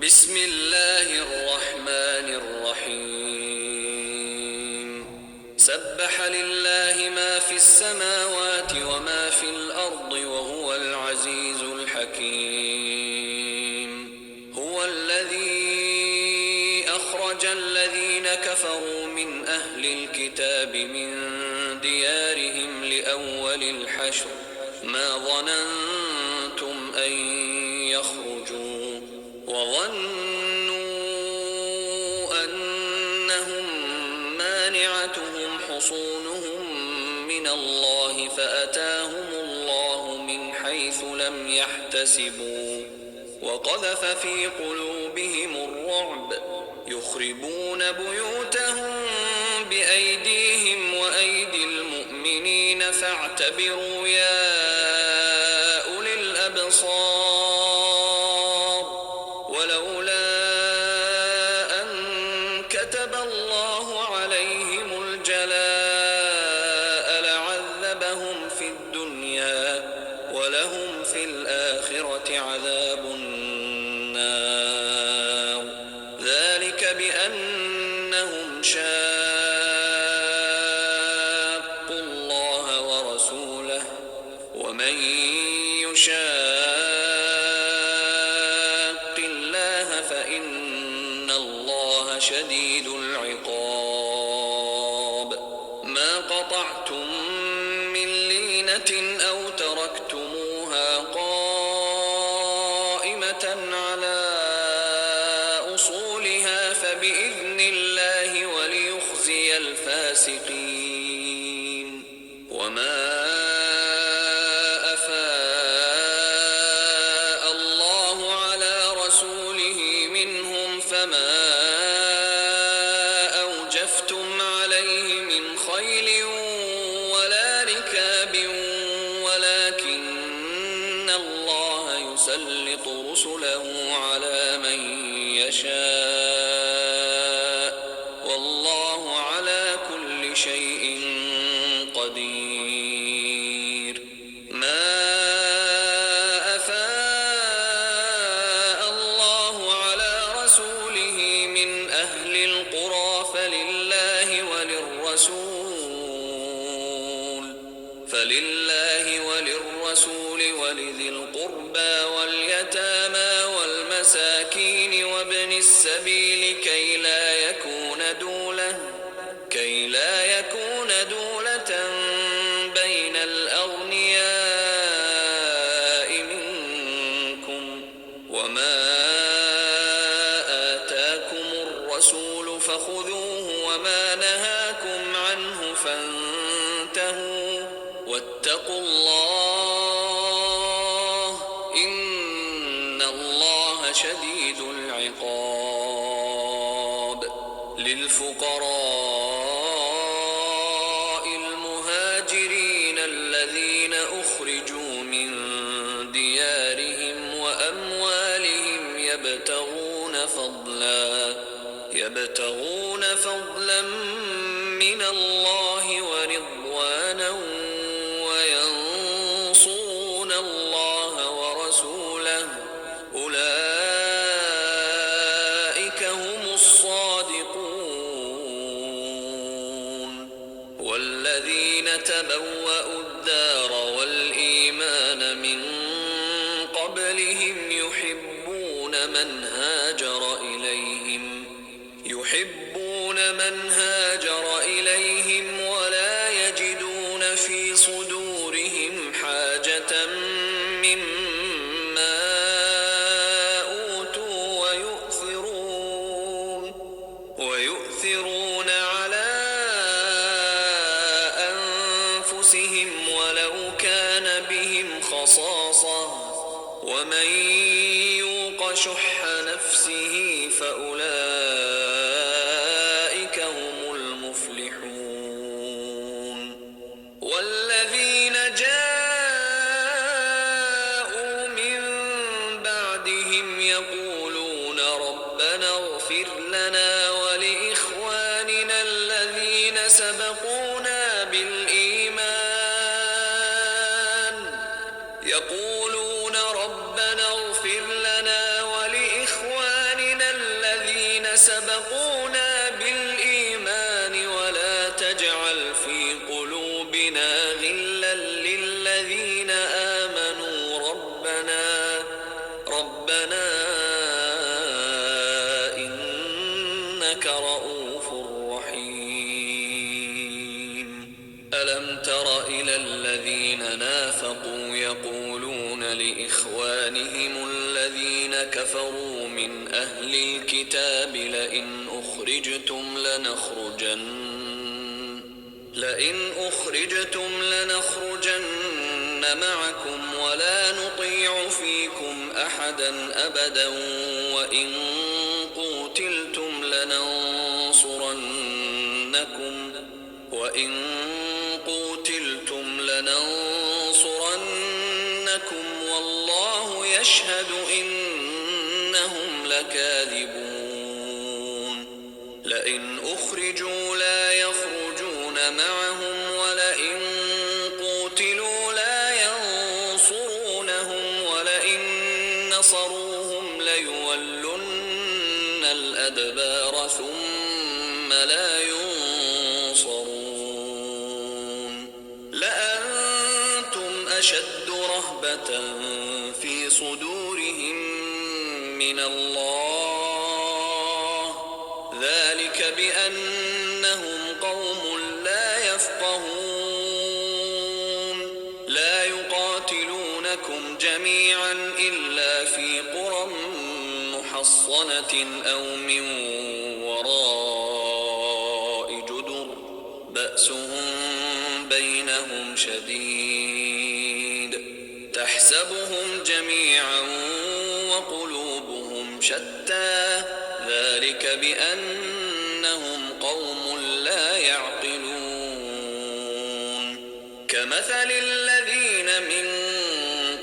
بسم الله الرحمن الرحيم سبح لله ما في السماوات وما في الأرض وهو العزيز الحكيم هو الذي أخرج الذين كفروا من أهل الكتاب من ديارهم لأول الحشر ما ظننتم أن يخرجوا وظنوا أنهم مانعتهم حصونهم من الله فأتاهم الله من حيث لم يحتسبوا وقذف في قلوبهم الرعب يخربون بيوتهم بأيديهم وأيدي المؤمنين فاعتبروا يا أولي الأبصار ولولا أن كتب الله عليهم الجلاء لعذبهم في الدنيا ولهم في الآخرة عذاب النار ذلك بأنهم شاقوا الله ورسوله ومن يشاق الله فإن الله شديد العقاب ما قطعتم من لينة أو تركتموها قائمة على أصولها فبإذن الله وليخزي الفاسقين وما أفاء الله على رسوله منهم فما أوجفتم عليه من خيل ولا ركاب ولكن الله يسلط رسله على من يشاء والله على كل شيء قدير ما أفاء الله على رسوله من أهل القرى فلله وللرسول ولذي القربى واليتامى والمساكين وابن السبيل كي لا يكون دولة بين الأغنياء منكم وما آتاكم الرسول فخذوه وما نهاكم عنه فانتهوا واتقوا الله إن الله شديد العقاب للفقراء المهاجرين الذين أخرجوا من ديارهم وأموالهم يبتغون فضلا من الله ورضوانا وينصرون الله ورسوله أولئك هم الصادقون والذين تبوأوا الدار والإيمان من قبلهم يحبون من هاجر إليهم ولا يجدون في صدورهم حاجة مما أوتوا ويؤثرون على أنفسهم ولو كان بهم خصاصة ومن يوق شح نفسه فأولئك هم المفلحون والذين جاءوا من بعدهم يقولون ربنا اغفر لنا ولإخواننا الذين سبقونا بالإيمان يقولون ربنا اغفر لنا ولإخواننا سبقونا بالإيمان ولا تجعل في قلوبنا غلا للذين آمنوا ربنا إنك رؤوف رحيم. ألم تر إلى الذين نافقوا يقولون لإخوانهم الذين كفروا من أهل الكتاب لئن أخرجتم لنخرجن معكم ولا نطيع فيكم أحدا أبدا وإن قوتلتم لننصرنكم والله يشهد إنهم لكاذبون. لئن أخرجوا لا يخرجون معهم ولئن قوتلوا لا ينصرونهم ولئن نصروهم ليولن الأدبار ثم لا ينصرون. لأنتم أشد رهبة في صدورهم من الله ذلك بأنهم قوم لا يفقهون. لا يقاتلونكم جميعا إلا في قرى محصنة أو من وراء جدر بأسهم بينهم شديد تحسبهم جميعا وقلوبهم شتى ذلك بأنهم قوم لا يعقلون. كمثل الذين من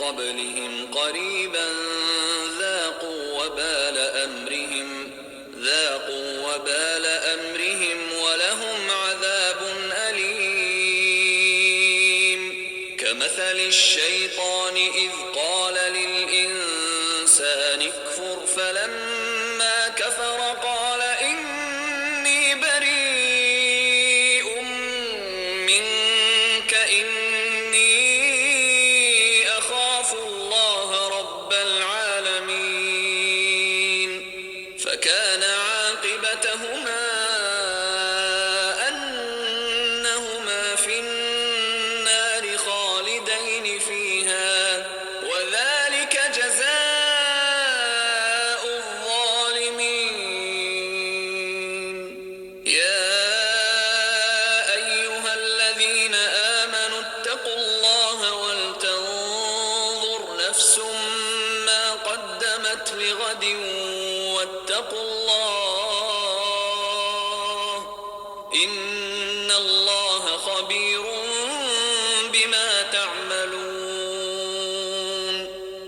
قبلهم قريبا ذاقوا وبال أمرهم ولهم عذاب أليم. كمثل الشيطان إذ قال للإنسان اكفر فلما كفر قال إني بريء منك إني أخاف الله رب العالمين. فكان عاقبتهما أنهما في النار خالدين فيها وذلك جزاء الظالمين. يا أيها الذين آمنوا اتقوا الله ولتنظر نفس ما قدمت لغد واتقوا الله إن الله خبير بما تعملون.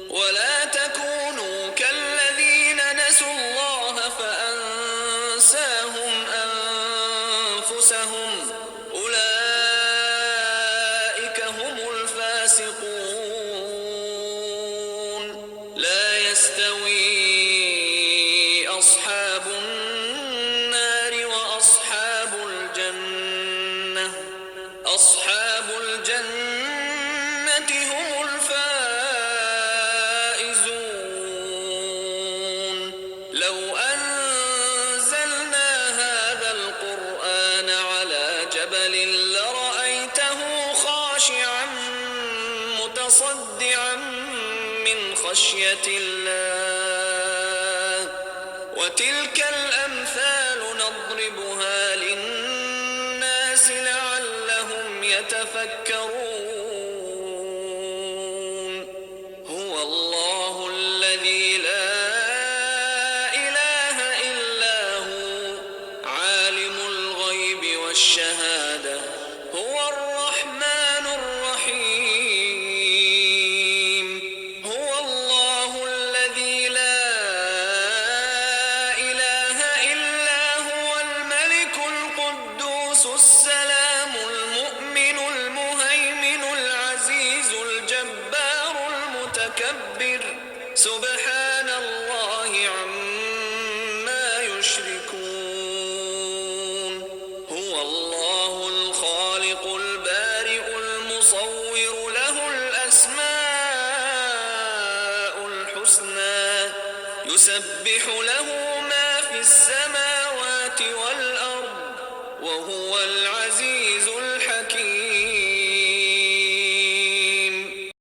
ولا تكونوا كالذين نسوا الله فأنساهم أنفسهم أولئك هم الفاسقون. لا يستوي أصحاب النار وأصحاب الجنة هم الفائزون. لو أنزلنا هذا القرآن على جبل لرأيته خاشعا متصدعا من خشية الله. وتلك الأمثال نضربها للناس لعلهم يتفكرون. هو الله الذي لا إله إلا هو عالم الغيب والشهادة هو الرحمن الرحيم. هو الله الذي لا إله إلا هو الملك القدوس السلام المؤمن المهيمن يشركون هو الله الخالق البارئ المصور له الأسماء الحسنى يسبح له ما في السماوات والأرض وهو العزيز